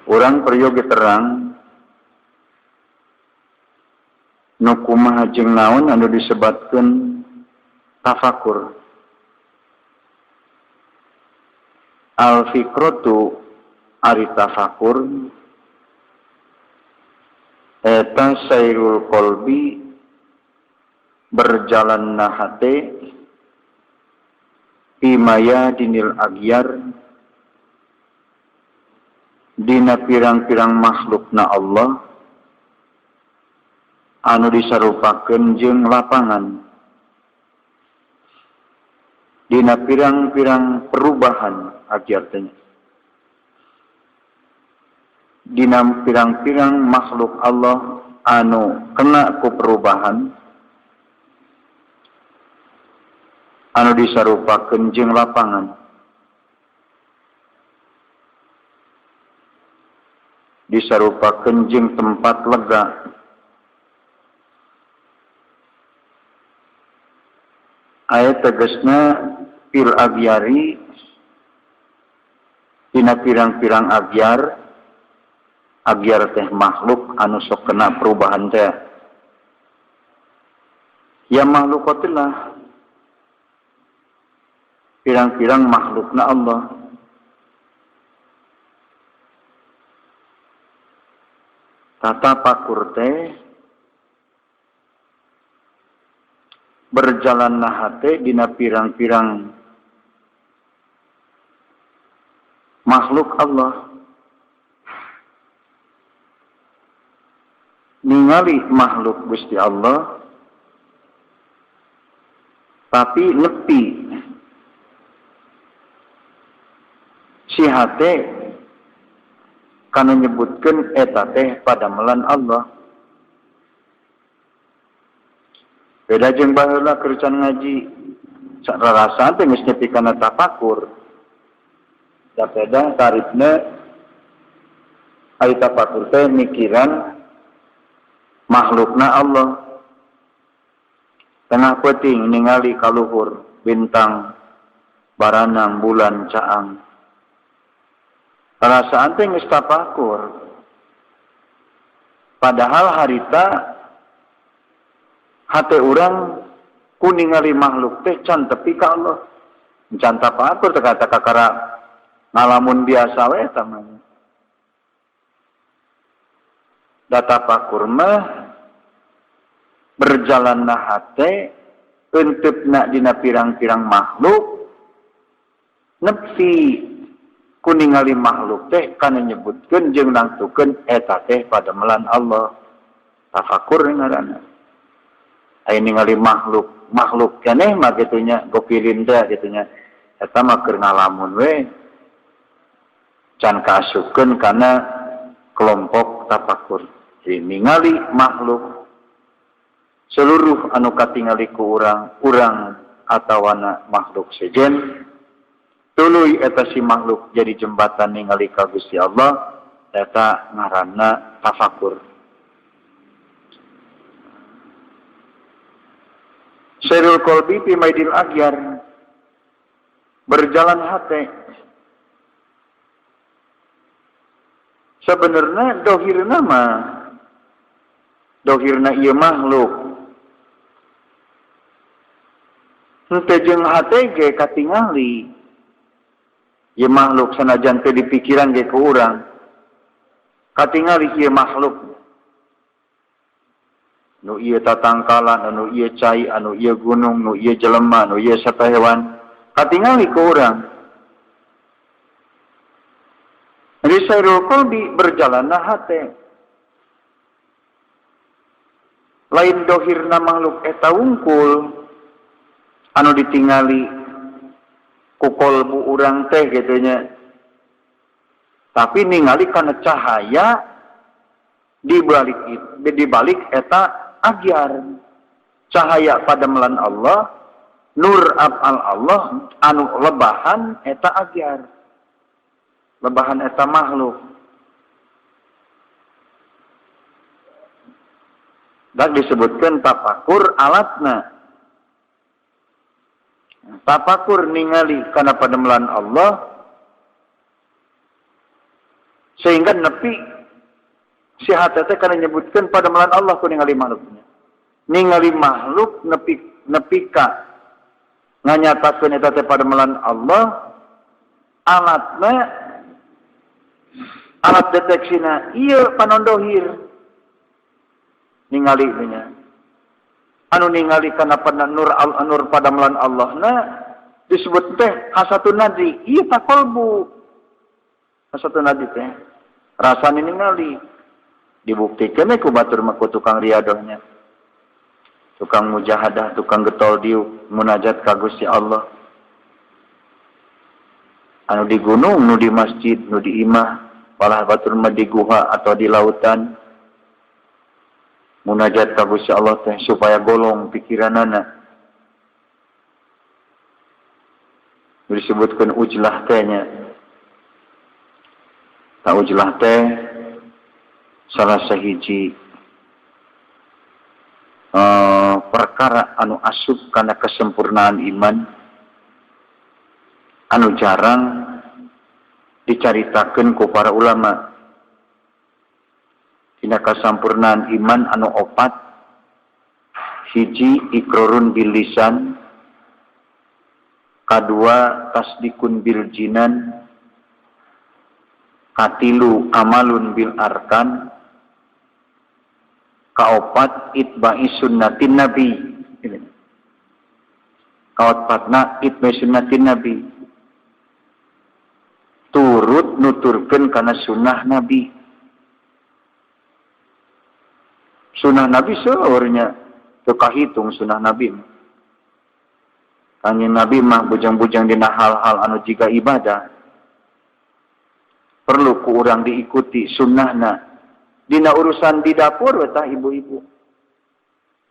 Urang peryogi terang nu kumaha jeung naon anu disebatkeun tafakur. Al-fikratu ari tafakur eta sairul qalbi berjalan hate imaya dinil agyar dina pirang-pirang makhlukna Allah anu disarupakeun jeung lapangan dina pirang-pirang perubahan agyar teh dina pirang-pirang makhluk Allah anu kena ku perubahan anu disarupakeun jeung lapangan disarupakeun jeung tempat lega aya tegasna fil agyari dina pirang-pirang agyar teh makhluk anu sok kena perubahan teh ya makhlukatillah pirang-pirang makhlukna Allah tata pakur teh berjalan hate dina pirang-pirang makhluk Allah ningali makhluk Gusti Allah tapi nepi si hate kana nyebutkeun eta teh padamelan Allah. Beda jeung baheula keur can ngaji sarasaan teh geus nepi kana tafakur. Da beda tarifna ari tafakur teh mikiran makhlukna Allah. Tengah peuting ningali kaluhur bintang, baranang, bulan, caang. Perasaan teh geus tafakur. Padahal harita hate urang ku ningali makhluk teh can tepi ka Allah. Can tafakur teh kata kakara ngalamun biasa we eta mah. Da tafakur mah berjalan hate eunteupna dina pirang-pirang makhluk nepi ku ningali makhluk teh kana nyebutkeun jeung nangtukeun eta teh padamelan Allah. Tafakur ngaranna. Aya ningali makhluk keneh mah kitu nya gopilin teh kitu nya. Eta mah keur ngalamun we. Can kaasukeun kana kelompok tafakur. Jadi ningali makhluk seluruh anu katingali ku urang atawana makhluk sejen tuluy eta si makhluk jadi jembatan ningali ka Gusti Allah eta ngaranna tafakur. Sairul qalbi fi maidil agyar berjalan hate sebenarnya dohirna ieu makhluk henteu jeung hate ge katingali ieu makhluk sanajan teu dipikiran ge ku urang katingali ieu makhluk nu ieu tatangkalan anu ieu cai anu ieu gunung nu ieu jelema nu ieu sarta hewan katingali ku urang. Jadi sairul qalbi berjalan hate lain dohirna makhluk eta wungkul anu ditingali ku kolbu urang teh kitu nya. Tapi ningali kana cahaya di balik eta agyar. Cahaya padamelan Allah, nur af'al Allah anu lebahan eta agyar. Lebahan eta makhluk. Dan disebutkan tafakur alatna. Tafakur ningali kana padamelan Allah Sehingga nepi si hati teh kana nyebutkeun pada melan Allah ku ningali makhluknya. Ningali makhluk nepi ka nganyatakeun eta teh pada melan Allah, alat deteksina ieu panondohir ningali nya. Anu ningali kana pada nur pada melan Allah na disebut teh hasatun nadi, ieu tak kolbu. Hasatun nadi teh rasane ningali dibuktikan ku batur mah ku tukang riadohnya, tukang mujahadah, tukang getol diuk munajat ka Gusti Allah. Anu di gunung, nu di masjid, nu di imah, walah batur mah di guha atau di lautan munajat ka Gusti Allah teh supaya golong pikiranana. Disebutkan ujlah tehnya. Nah, ujlah teh salah sahiji perkara anu asup kana kesempurnaan iman anu jarang dicaritakeun ku para ulama. Tina kasampurnaan iman anu opat, hiji ikrarun bil lisan, kadua tasdikun bil jinan, katilu amalun bil arkan, kaopat itba'i sunnatin nabi. Kaopatna itba'i sunnatin nabi, turut nuturkeun kana sunnah nabi. Sunnah nabi seurnya teu kahitung sunnah nabi. Kanjeng nabi mah bujang-bujang dina hal-hal anu jiga ibadah perlu ku urang diikuti sunnahna. Dina urusan di dapur tah ibu-ibu,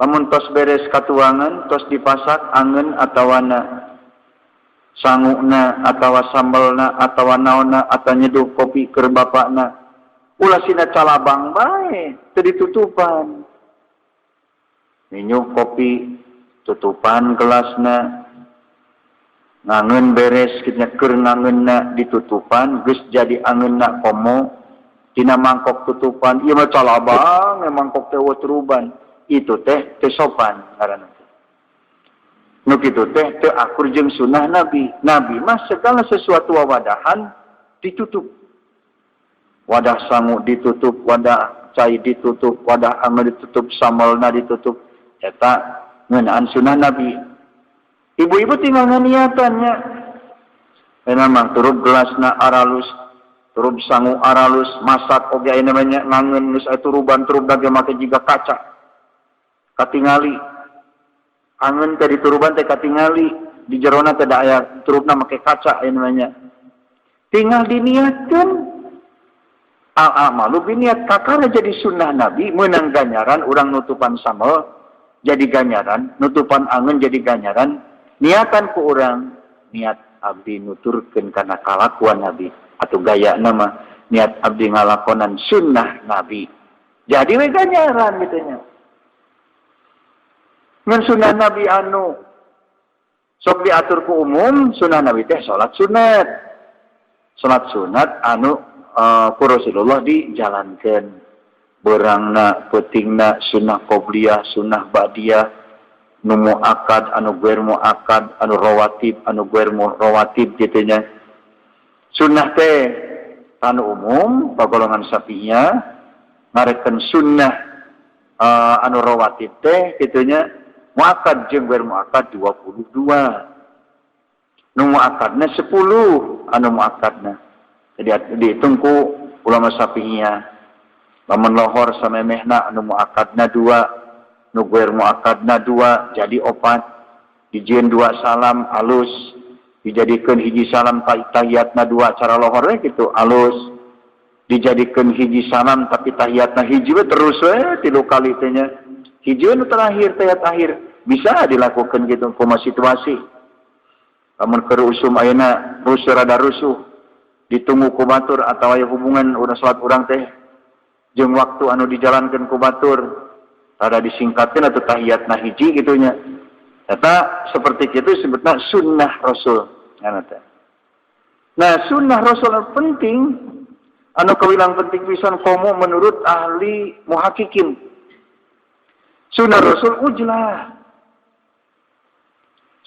lamun tos beres katuangan, tos dipasak angeun atawana sanguna atawa sambelna atawa naonna atawa nyeduh kopi keur bapakna, ulah sina calabang bae teu ditutupan. Minum kopi tutupan gelasna, ngangeun beres kitnya keur ngangeunna ditutupan, geus jadi angeunna komo dina mangkok tutupan. Ieu mah calabang mangkok teh wetruban, itu teh teu sopan ngaranna. Nu kitu teh teu akur jeung sunnah nabi. Nabi mah segala sesuatu wawadahan ditutup. Wadah sangu ditutup, wadah cai ditutup, wadah angin ditutup, samalna ditutup. Eta ngeunaan sunnah nabi. Ibu-ibu tinggal nganiatannya. Memang turub gelasna aralus, turub sangu aralus, masak oge aya namanya ngangeun geus aya turuban, turub dage make jiga kaca. Katingali. Angeun teh di turuban teh katingali, di jerona teh da aya turubna make kaca aya namanya. Tinggal diniatkeun. Al-amalu biniat kakara jadi sunnah nabi menang ganyaran urang nutupan sambal jadi ganyaran, nutupan angeun jadi ganyaran. Niatan ku urang niat abdi nuturkeun kana kalakuan nabi atau gaya nama niat abdi ngalakonan sunnah nabi jadi we ganyaran gitu nya. Ngan sunnah nabi anu sok diatur ku umum, sunnah nabi teh salat sunat. Salat sunat anu ku Rasulullah dijalankan berangna petingna sunnah qobliyah sunnah ba'diyah nu muakkad anu guer muakkad anu rawatib anu guer rawatib kitu nya. Sunnah teh anu umum pagolongan Syafi'iyah ngarekeun sunnah anu rawatib teh kitu nya muakkad jeung guer muakkad 22. Nu muakkadna 10 anu muakkadna. Jadi dihitung ku ulama Syafi'iyah. Lamun lohor samemehna anu muakkadna 2, nu guer muakkadna 2 jadi 4. Dijieun 2 salam alus, dijadikeun hiji salam tahiyatna 2 cara lohor we kitu alus. Dijadikeun hiji salam tapi tahiyatna hiji we terus we 3 kali teh nya. Hiji nu terakhir tahiyat akhir bisa dilakukan gitu kumaha situasi. Lamun keur usum ayeuna rusuh rada rusuh ditunggu ku batur atau aya hubungan urang salat urang teh jeung waktu anu dijalankeun ku batur rada disingkatkeun atuh tahiyatna hiji kitu nya. Eta seperti kitu disebutna sunnah Rasul. Nah, sunnah Rasul penting Anu kawilang penting pisan komo menurut ahli muhakikin. Sunnah Rasul ujlah.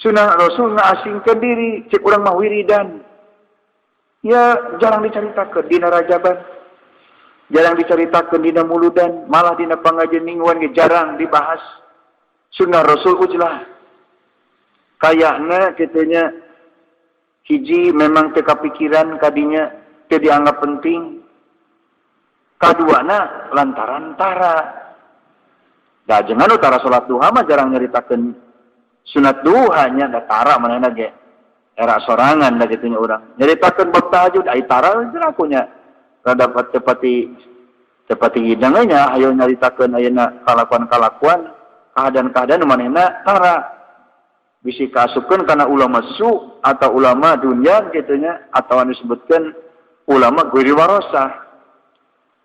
Sunnah Rasul ngasingkeun diri, cek urang mah wiridan. Ya jarang dicaritakeun dina Rajaban. Jarang dicaritakeun dina Muludan, malah dina pangajian mingguan ge jarang dibahas. Sunnah Rasul ujlah. Kayakna kitanya hiji memang teu kapikiran kadinya teu dianggap penting. Kaduana lantaran tara. Da jangan utara salat duha mah jarang nyaritakeun sunat duhanya da tara manehna ge. Era sorangan da kitu nya urang. Nyaritakeun bab tahajud ai tara jerakunya. Rada tepati hidang nya hayo nyaritakeun ayeuna kalakuan-kalakuan, keadaan-keadaan manehna tara. Bisi kaasupkeun kana ulama su atau ulama dunya kitu nya atau anu disebutkeun ulama ghairi warasah.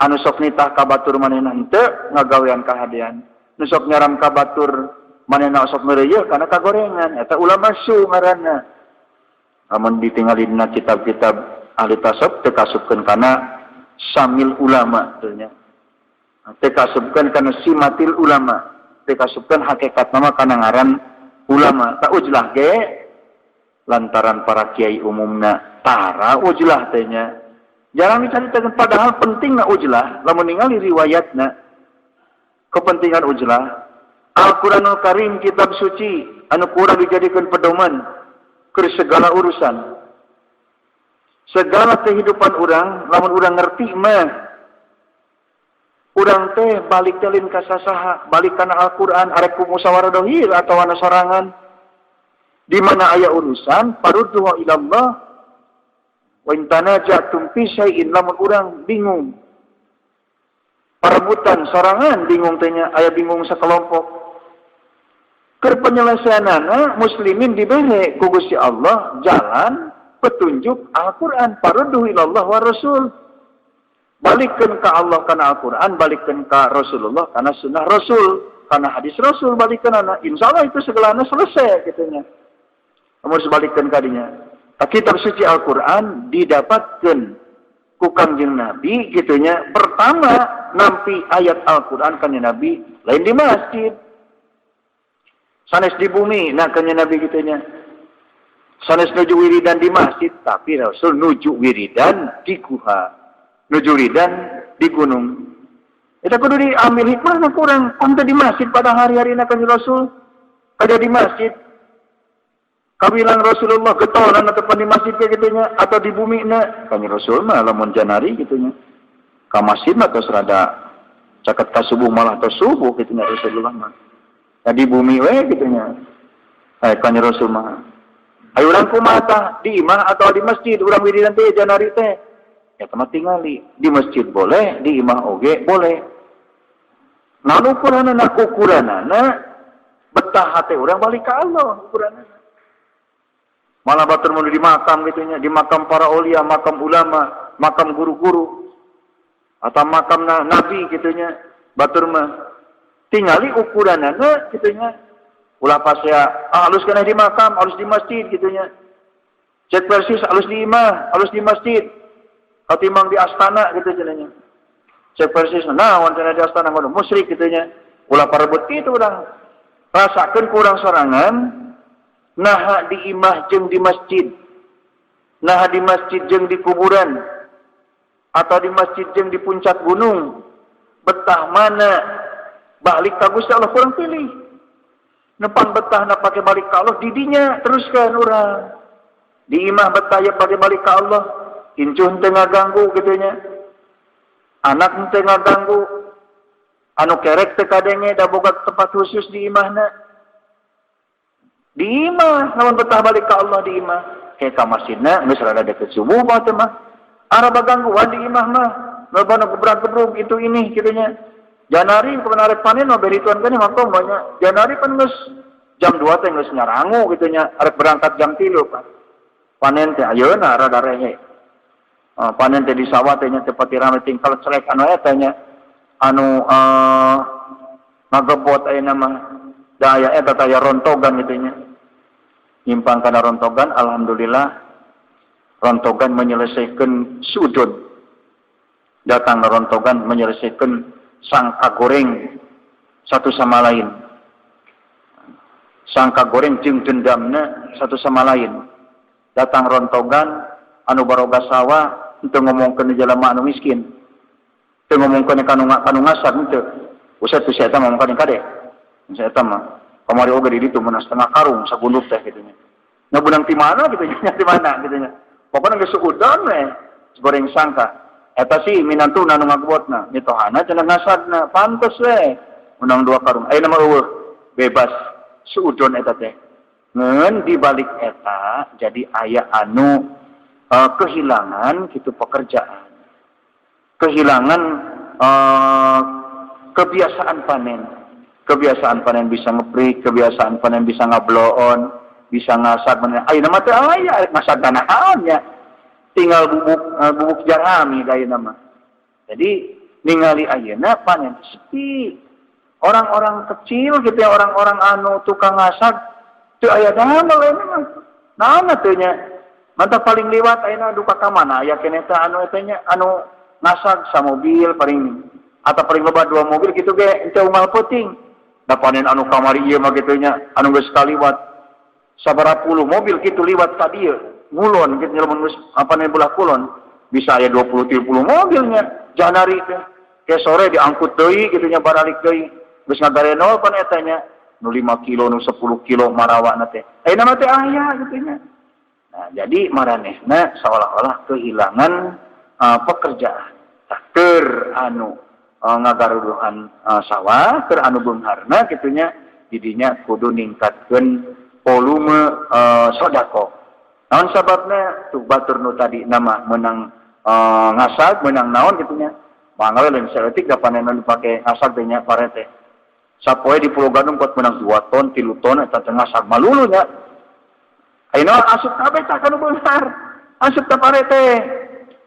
Anu sok nitah kabatur manehna henteu ngagawean kahadean. Nu sok nyaram kabatur manehna sok mereuyeul kana kagorengan eta ulama su ngaranna. Amun ditingali dina kitab-kitab ahli tasawuf teu kasupkeun kana samil ulama teh nya. Teu kasupkeun kana simatil ulama, teu kasupkeun hakikat nama kana ngaran ulama. Ta ujlah ge lantaran para kiai umumna tara ujlah teh nya. Jarang dicaritakeun padahal pentingna ujlah lamun ningali riwayatna. Kepentingan ujlah Al-Qur'anul Karim kitab suci anu kurang dijadikeun pedoman keur segala urusan. Segala kehidupan urang lamun urang ngerti mah urang teh balik telin ka sasaha, balik kana Al-Qur'an arek ku musyawarah dohir atau ana sorangan. Di mana aya urusan parudduhu ilallah. Wa in tanajatum fi syai'in lamun urang bingung. Perebutan sorangan bingung teh nya aya bingung sakelompok. Keur penyelesaianana muslimin dibere ku Gusti Allah jalan petunjuk Al-Qur'an parudduhu ilallah wa rasul. Balikkeun ka Allah kana Al-Qur'an, balikkeun ka Rasulullah kana sunnah Rasul, kana hadis Rasul balikkeunana. Insyaallah itu segalana selesai kitu nya. Amun sebalikkeun ka dinya. Kitab suci Al-Qur'an didapatkeun ku Kangjeng Nabi kitu nya. Pertama nampi ayat Al-Qur'an kanjeng Nabi lain di masjid. Sanes di bumi nah kanjeng Nabi kitu nya. Sanes nuju wiridan di masjid tapi Rasul nuju wiridan di guha. Nuju wiridan di gunung. Eta kudu diambil hikmahna kurang konten di masjid pada hari-harina kanjeng Rasul. Kada di masjid. Kabilang Rasulullah getonan tepan di masjid kayak gitunya atau di bumi na kami Rasul mah lamun janari gitunya ka masjid mah terus rada caket ka subuh malah terus subuh gitunya Rasulullah mah ya di bumi we gitunya kami Rasul mah ayo urang kumaha di imah atau di masjid urang wiridan teh janari teh ya tempat tingali di masjid boleh di imah oge boleh nah ukuranana betah hati urang balik ka Allah ukuranana. Malah batur mau di makam gitunya, di makam para aulia, makam ulama, makam guru-guru, atau makam nabi gitunya, batur mah tingali ukuranana gitunya. Ulah pas ya, halus kena di makam, halus di masjid gitunya. Cek persis halus di imah, halus di masjid. Katimbang di astana gitu cenanya. Cek persis, nah wantana di astana ngono musyrik gitunya. Ulah parebut kitu urang. Rasakeun kurang sorangan. Nah di imah jeung di masjid. Nah di masjid jeung di kuburan. Atau di masjid jeung di puncak gunung. Betah mana? Balik ka Gusti Allah kurang pilih. Nepang betah na pake balik ka Allah didinya teruskan urang. Di imah betah ya pake balik ka Allah. Incuh teu ngaganggu gitunya. Anak teu ngaganggu. Anu kerek teu kadenge da boga tempat khusus di imahna. Di imah, namun betah balik ke Allah di imah. Kayak ka masjidna, geus rada deket subuh mah teh mah. Araba gangguan di imah mah. Lobana gebrang-gebrung itu ini kitunya. Janari kemudian arek panen mah berituan kan makom banyak. Janari pan geus jam 2 teh geus nyarangu kitunya. Arek berangkat jam 3 Pak. Panen teh ayeuna rada rehe. Panen teh di sawah teh nya tepati rame tingkal celek anu eta nya. Anu ngagebot ayeuna mah. Daya eta taya rontogan gitunya. Nyimpang kana rontogan alhamdulillah rontogan menyelesaikan sudut. datang nerontogan menyelesaikan sangka goreng satu sama lain. Sangka goreng jeung dendamna satu sama lain. Datang rontogan anu baroga sawah henteu ngomongkeun jelema anu miskin. Teu ngomongkeun kanu ngasar henteu. Usah teu sia eta ngomongkeun kade. Sia eta mah kamari oge di ditu meunang setengah karung sagunduk teh kitu nya. Nya benang ti mana kitu nya, di mana kitu nya. Pokona geus suudon we goreng sangka. Eta sih minantuna nu ngagobotna, mitohana cenah ngasadna, pantes we. Menang 2 karung. Ayeuna mah eueuh bebas suudon eta teh. Ngeun di balik eta jadi aya anu kehilangan gitu pekerjaan. Kehilangan kebiasaan panen. Kebiasaan panen bisa ngeprik, kebiasaan panen bisa ngabloon, bisa ngasad panen. Ayeuna mah teu aya ngasad naon nya. Tinggal bubuk jarami ayeuna mah. Jadi ningali ayeuna panen sepi. Orang-orang kecil gitu ya, orang-orang anu tukang ngasad teu aya damel ayeuna mah. Naon atuh nya? Mantap paling liwat ayeuna duka ka mana aya keneh teh anu eta nya anu ngasad sa mobil paling atau paling loba 2 mobil gitu ge teu umal peuting. Da panen anu kamari ieu mah kitu nya anu geus kaliwat sabaraha puluh mobil kitu liwat ka dieu ngulon kitu lamun geus panen belah kulon bisa aya 20 30 mobilnya janari teh ke sore diangkut deui kitu nya baralik deui geus ngagarenol pan eta nya nu 5 kilo nu 10 kilo marawana teh ayeuna mah teh aya kitu nya. Nah jadi maranehna seolah-olah kehilangan pekerjaan keur anu ngagaruduhan sawah keur anu beungharna kitunya didinya kudu ningkatkeun volume sodako. Naon sababna tuh batur nu tadi nama menang ngasad menang naon kitunya. Mangga lain saeutik da panenan dipake ngasad teh nya parete. Sapoe di Pulau Gadung kuat menang 2 ton 3 ton eta teh ngasad malulu nya. Ayeuna asup kabeh tah kanu beunghar. Asup ka parete.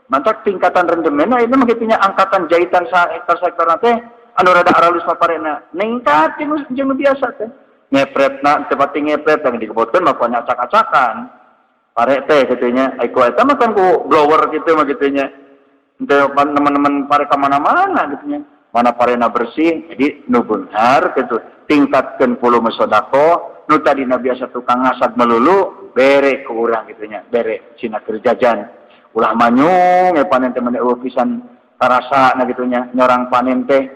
Mantak tingkatan rendemen ini mah kitunya angkatan jahitan sa hektar teh anu rada aralus paparena ningkat jeung biasa teh ngepretna teu pati ngepret yang dikebotkeun mah ponya acak-acakan pare teh kitunya ai ku eta mah kan ku blower kitu mah kitunya teu teman-teman pare ka mana-mana kitunya mana parena bersih jadi nu beunghar kitu tingkatkeun volume sodako nu tadina biasa tukang ngasad melulu bere ku urang kitunya bere cina keur jajan ulah manyung panen teh mene eueuh pisan karasana gitu nya nyorang panen teh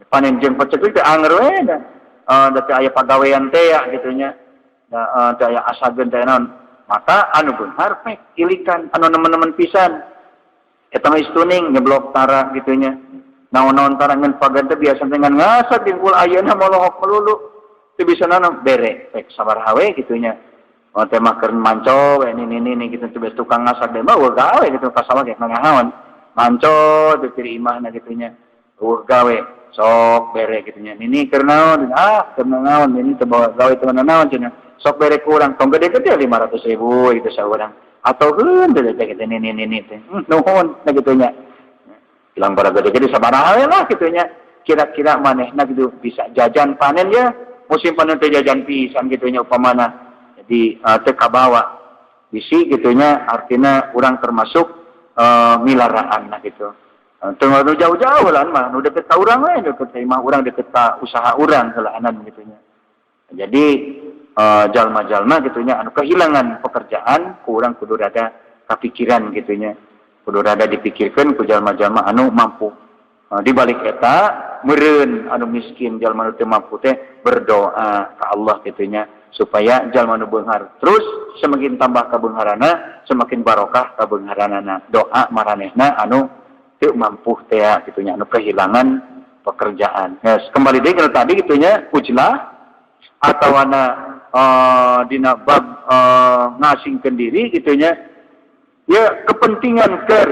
panen jeung pecek teh anger we da teh aya pagawean teh ya gitu nya da teh aya asageun teh naon maka anu beunghar pek ilikan anu nemen-nemen pisan eta mah istuning ngeblok tara gitu nya naon-naon tara ngeun pagan teh biasa dengan ngasad jeung kul ayeuna molohok melulu teu bisa naon bere pek sabaraha we gitu nya. Oh teh mah keur manco we ini gitu teh tukang ngasad deh mah eueuh gawe gitu ka sawah ge nangahaon. Manco teh ciri imahna kitu nya. Eueuh gawe sok bere kitu nya. Nini keur naon? Keur naon ini teh bawa gawe teh naon cenah. Sok bere kurang tong gede-gede 500.000 gitu saurang. Atokeun teh teh nini teh. Nuhun teh kitu nya. Bilang bara gede-gede sabaraha we lah kitu nya. Kira-kira manehna gitu bisa jajan panen ya. Musim panen teh jajan pisan kitu nya upamana. Di teu kabawa bisi gitunya artinya urang termasuk milaraan lah gitu. Teu jauh-jauh lah mah nu deket ka urang we deket ka imah urang deket ka usaha urang heulaanan gitunya. Jadi jalma-jalma gitunya anu kehilangan pekerjaan ku urang kudu rada kapikiran gitunya. Kudu rada dipikirkeun ku jalma-jalma anu mampu. Di balik eta meureun anu miskin jalma nu teu mampu teh berdoa ka Allah gitunya. Supaya jalma nu beunghar terus semakin tambah kabeungharana semakin barokah kabeungharanana doa maranehna anu teu mampu teh kitu nya anu kehilangan pekerjaan. Yes, kembali deui kana tadi kitu nya ujlah atawana dina bab ngasingkeun diri kitu nya ya kepentingan keur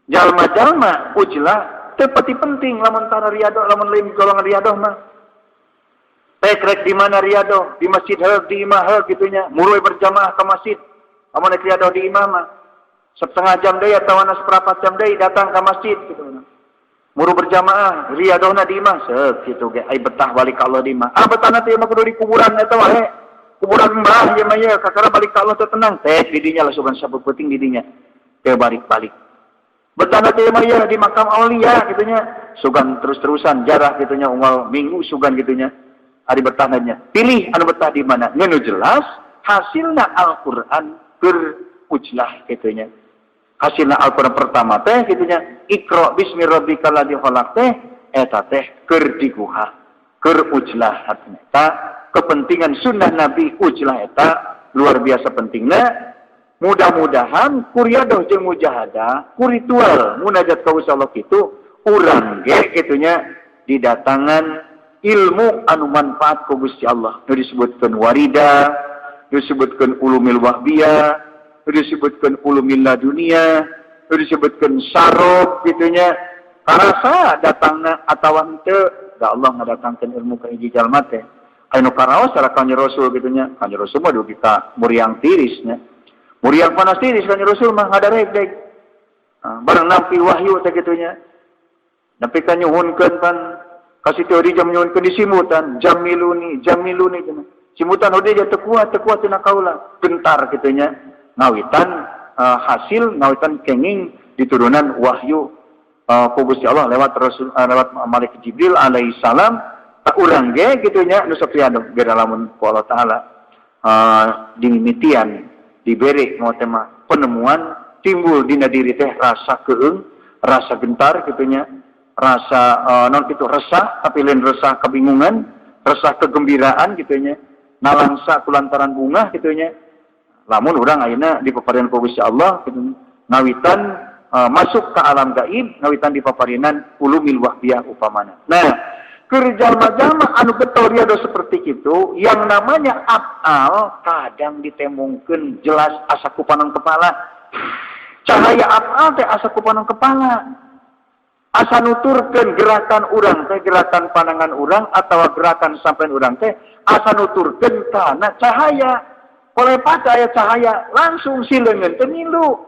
jalma-jalma ujlah teu pati penting lamun tara riado lamun lain golongan riado mah rek di mana riado di masjid heug di imah heug gitunya muruy berjamaah ke masjid amun rek riado di imah mah setengah jam deui atawana seperempat jam deui datang ke masjid gitu muru berjamaah riadona di imah seuk kitu ge ai betah balik ka Allah di imah betahna teh mah kudu di kuburan eta wae kuburan mbah ieu mah ye kakara balik ka Allah teh tenang teh didinya lasugan sabuk penting didinya teu balik-balik Betana teh maya di makam aulia gitunya. Sugan terus-terusan jarah gitunya unggal minggu sugan gitunya. Ari bertahannya. Pilih anu betah di mana? Ngeunu jelas hasilna Al-Qur'an keur ujlah gitunya. Hasilna Al-Qur'an pertama teh gitunya. Iqra bismi rabbikal ladzi khalaq teh eta teh keur diguha, keur ujlah hatna. Eta kepentingan sunnah Nabi ujlah eta luar biasa pentingna. Mudah-mudahan kuriadoh jeung mujahadah, kuritual munajat ka Allah kitu urang ge kitunya didatangan ilmu anu manfaat ku Gusti Allah. Nu disebutkeun warida, disebutkeun ulumil wahbiyah, disebutkeun ulumil ladunia, disebutkeun sarob kitunya. Karasa datangna atawa henteu, da Allah ngadatangkeun ilmu ka hiji jalma teh. Anu karaos cara Kanjeng Rasul kitunya. Kanjeng Rasul mah dugi ka muriang tirisnya. Muriang panas tiris Kanjeng Rasul mah ngadareg deg. Bareng nampi wahyu teh kitunya. Nepi ka nyuhunkeun pan kasih teori jam nyuhunkeun di simutan, jamiluni cenah. Simutan hode teu kuat tina kaula. Bentar kitunya ngawitan hasil ngawitan kenging diturunan wahyu ku Gusti Allah lewat Rasul lewat Malaikat Jibril alaihi salam. Urang ge kitunya nu sok riadoh ge lamun ku Allah taala dimimitian diberi mau tema penemuan timbul dina diri teh rasa keung, rasa gentar gitunya, rasa non itu resah tapi lain resah kebingungan, resah kegembiraan gitunya, nalangsa kulantaran bunga gitunya. Lamun urang ayeuna di paparinan ku Gusti Allah gitu, ngawitan masuk ke alam gaib, ngawitan di paparinan ulumil wahbiyah upamana. Nah, kerjama-jama anu betul riado seperti itu, yang namanya af'al kadang ditemungkeun jelas asa ku panang kepala. Cahaya af'al teh asa ku panang kepala. Asa nuturkeun gerakan urang teh, gerakan pandangan urang atawa gerakan sampean urang teh asa nuturkeun kana cahaya. Oleh pada aya cahaya langsung sileungeun teh milu.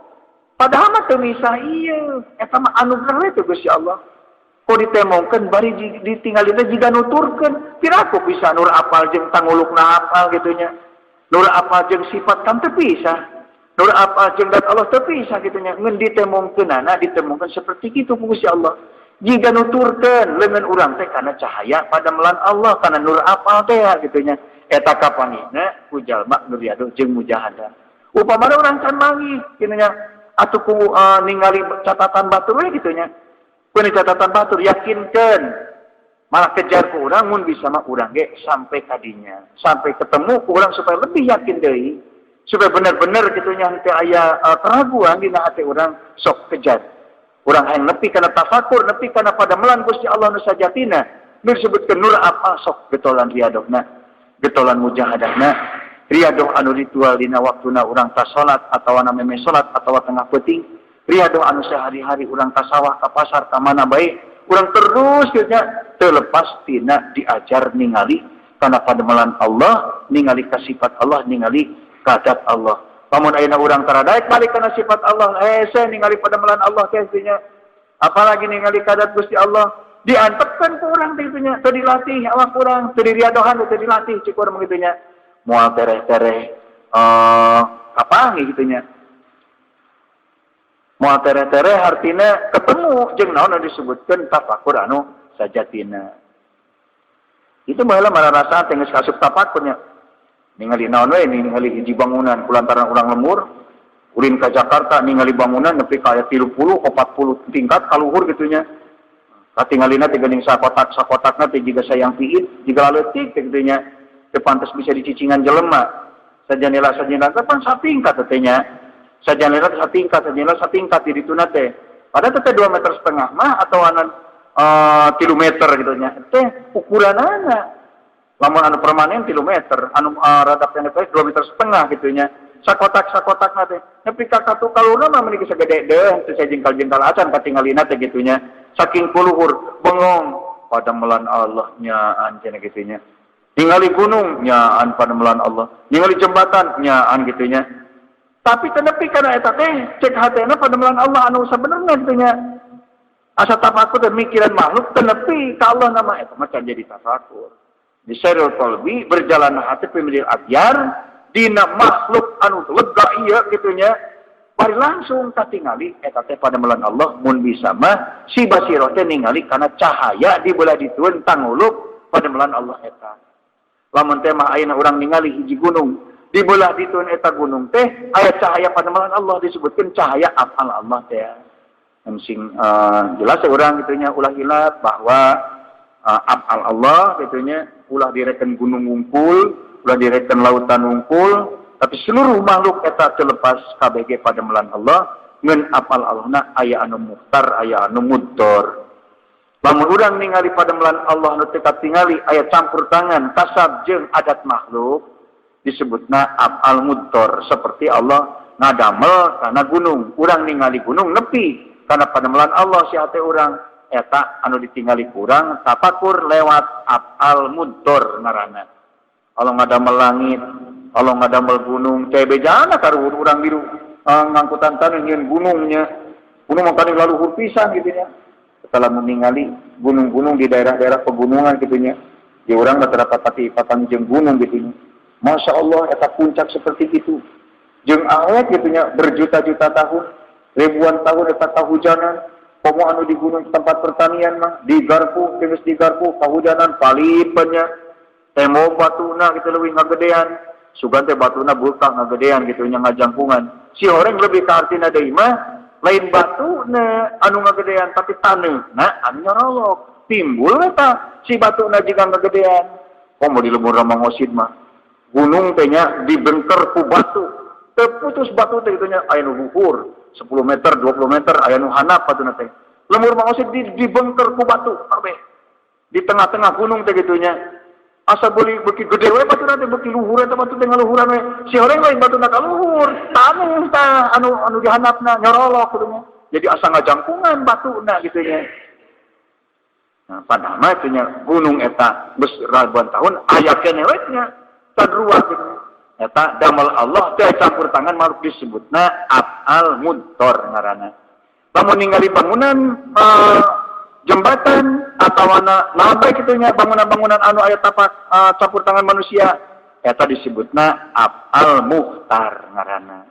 Padahal mah teu misah ieu. Eta mah anugerah teh Gusti Allah. Kok ditemongkeun bari ditinggalina jiga nuturkeun piraku bisa nur apal jeung tangulukna apal gitunya. Nur apal jeung sifat kan teu pisah. Nur apal jeung zat Allah teu pisah gitunya. Ngeun ditemongkeunana ditemongkeun seperti kitu ku Gusti Allah. Jiga nuturkeun leungeun urang teh kana cahaya pademelan Allah kana nur apal teh gitunya. Eta kapanina ku jalma nu riado jeung mujahadah. Upamana urang can manggih gitunya atuh ku ningali catatan batur we gitunya. Kuni catatan batur yakinkan malah kejar ku urang mun bisa mah urang ge sampai kadinya sampai ketemu ku urang supaya lebih yakin deui supaya benar-benar gitunya henteu aya keraguan dina hati urang sok kejar urang hayang nepi kana tafakur nepi kana pademelan Gusti Allah nu sajatina nu disebutkeun nur apa sok getolan riadohna getolan mujahadahna riadoh anu ritual dina waktuna urang tas salat atawa meme salat atawa tengah peuting riadoh anu sehari-hari urang ka sawah ka pasar ka mana bae urang terus gitu terlepas tina diajar ningali kana pademelan Allah ningali ka sifat Allah ningali ka zat Allah pamun ayeuna urang taradaek balik kana sifat Allah hese ningali pademelan Allah teh nya apalagi ningali ka zat Gusti Allah diantepkeun ku urang teh nya teu dilatih awak urang teu diriadohan teu dilatih cik urang kitu nya moal tereh-tereh kapangi kitu nya moal tere-tere artinya ketemu jeung naon anu disebutkeun tafakur anu sajatina. Itu baheula mara rasa teh geus kasuk tafakurnya. Ningali naon we ningali hiji bangunan kulantaran urang lemur ulin ka Jakarta ningali bangunan nepi ka aya 30 40 tingkat kaluhur gitunya. Katingalina teh geuning sakotak-sakotakna teh jiga sayang piit, jiga leutik teh gitunya. Teu pantes bisa dicicingan jelema. Sajanela kan satingkat teh nya. Sajanela satingkat di dituna teh. Padahal teh 2,5 meter mah atau anan 3 meter gitu nya. Teh ukuranana. Lamun anu permanen 3 meter, anu rada pendek teh 2,5 meter gitu nya. Sakotak-sakotakna teh. Nepi ka katu kaluna mah meuni sagede deung teu sajengkal-jengkal acan katingalina teh gitu nya. Saking puluhur bengong pademelan Allah nyaan cenah gitu nya. Ningali gunung nyaan pademelan Allah. Ningali jembatan nyaan gitu nya. Tapi tenepi kana eta teh cek hatena pademelan Allah anu sabenerna kitu nya. Asa tafakur dan mikiran makhluk tenepi ka Allah nama eta mah jadi tafakur. Di syarul qalbi berjalan hati pemilih abyar dina makhluk anu lega ieu kitu nya. bari langsung katingali eta teh pademelan Allah mun bisa mah si basirah teh ningali kana cahaya di belah ditueun tanguluk pademelan Allah eta. Lamun teh mah ayeuna urang ningali hiji gunung di belah ditueun eta gunung teh aya cahaya pademelan Allah disebutkeun cahaya afal Allah teh. Sing jelas urang kitu nya ulah hilap bahwa afal Allah kitu nya ulah direken gunung ngungkul, ulah direken lautan ngungkul. Tapi seluruh makhluk eta terlepas KBG pada melan Allah ngen apal Allahna aya anu muhtar aya anu mudor. Lamun urang ningali pada melan Allah nu teu katingali aya campur tangan kasab jeung adat makhluk disebutna apal mudor seperti Allah ngadamel kana gunung. Urang ningali gunung nepi kana pada melan Allah si hate urang eta anu ditingali kurang tapakur lewat apal mudor ngaranna. Allah ngadamel langit kalau ngadamel gunung, teh bejana karuhun urang biru ngangkutan tanah nyeun gunungnya. Gunung makanya lalu pisan gitu nya. Setelah meningali gunung-gunung di daerah-daerah pegunungan gitu nya. Di urang terdapat pati patang jeung gunung gitu nya. Masya Allah eta puncak seperti itu. Jeung awet gitu nya berjuta-juta tahun, ribuan tahun eta kahujanan. Komo anu di gunung tempat pertanian mah digarpu, geus digarpu kahujanan palipennya. Temo batuna gitu leuwih ngagedean. Sugan teh batuna bulkah ngagedean gitu nya ngajangkungan. Si orang lebih ka artina deui mah lain batuna anu ngagedean tapi taneuna anu nyorolok. Timbul eta si batuna jiga ngagedean. Komo di lembur Ramangosid mah gunung teh nya dibengker ku batu. Teu putus batu teh kitu nya aya nu luhur 10 meter, 20 meter aya nu handap batuna teh. Lembur Ramangosid dibengker ku batu kabeh. Di tengah-tengah gunung teh kitu nya. Asa beuki gede we batuna teh beuki luhur eta batu teh ngaluhuran we. Si horeng lain batuna kaluhur, taneuh tah anu dihandapna nyorolok kitu nya. Jadi asa ngajangkungan batuna kitu nya. Nah, padahal mah teh nya gunung eta geus ribuan tahun aya keneh we nya kadrua kitu. Eta damel Allah teh campur tangan makhluk disebutna afal mudhor ngaranna. Lamun ningali bangunan jembatan atau naon bae kitu nya bangunan-bangunan anu aya tapak campur tangan manusia eta disebutna afal muhtar ngaranna.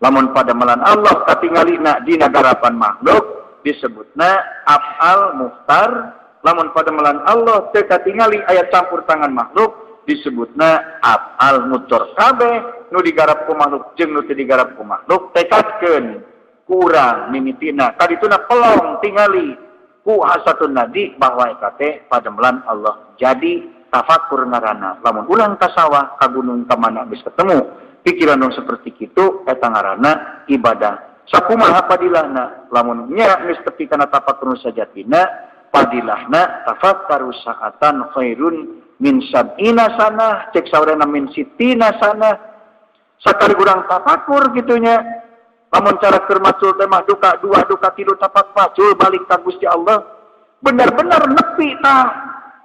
Lamun pademelan Allah katingalina di nagarapan makhluk disebutna afal muhtar. Lamun pademelan Allah teu katingali aya campur tangan makhluk disebutna afal mudhor. Kabeh nu digarap ku makhluk jeung nu teu digarap ku makhluk tekadkeun kurang mimitina kadituna pelong tingali ku hasatun nadi bahwa eta teh pademelan Allah. Jadi tafakur ngaranna lamun ulang ka sawah ka gunung ka mana geus ketemu pikiran nu seperti kitu eta ngaranna ibadah. Sakumaha padilahna lamun nya geus tepi kana tafakur sajatina padilahna tafakkaru sa'atan khairun min sab'ina sanah cek saurana min sitina sanah. Sakali urang tafakur kitunya lamun cara keur macul teh mah duka 2 duka 3 tapak macul balik ka Gusti Allah benar-benar nepi tah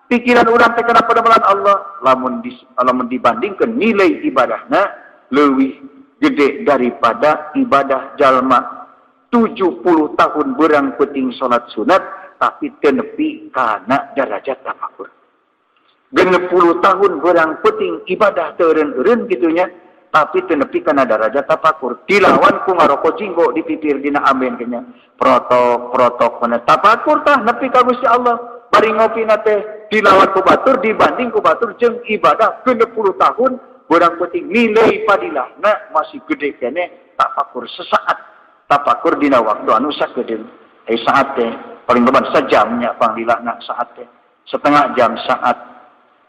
pikiran urang teh kana pademelan Allah lamun dibandingkeun nilai ibadahna leuwih gede daripada ibadah jalma 70 tahun beurang peuting salat sunat tapi teu nepi kana derajat tafakur. 60 tahun beurang peuting ibadah teu eureun-eureun kitu nya tapi teu nepi kana darajat tafakur. Dilawan ku ngaroko jinggo di pipir dina amben kenya. Protok mana tafakur tah nepi ka Gusti Allah. Bari ngopina teh dilawan ku batur dibanding ku batur jeung ibadah 60 tahun beurang peuting nilai padilahna masih gede keneh tafakur sesaat. Tafakur dina waktu anu sakedeung. Saat teh paling beban sajamnya panglilahna saat teh. Setengah jam saat.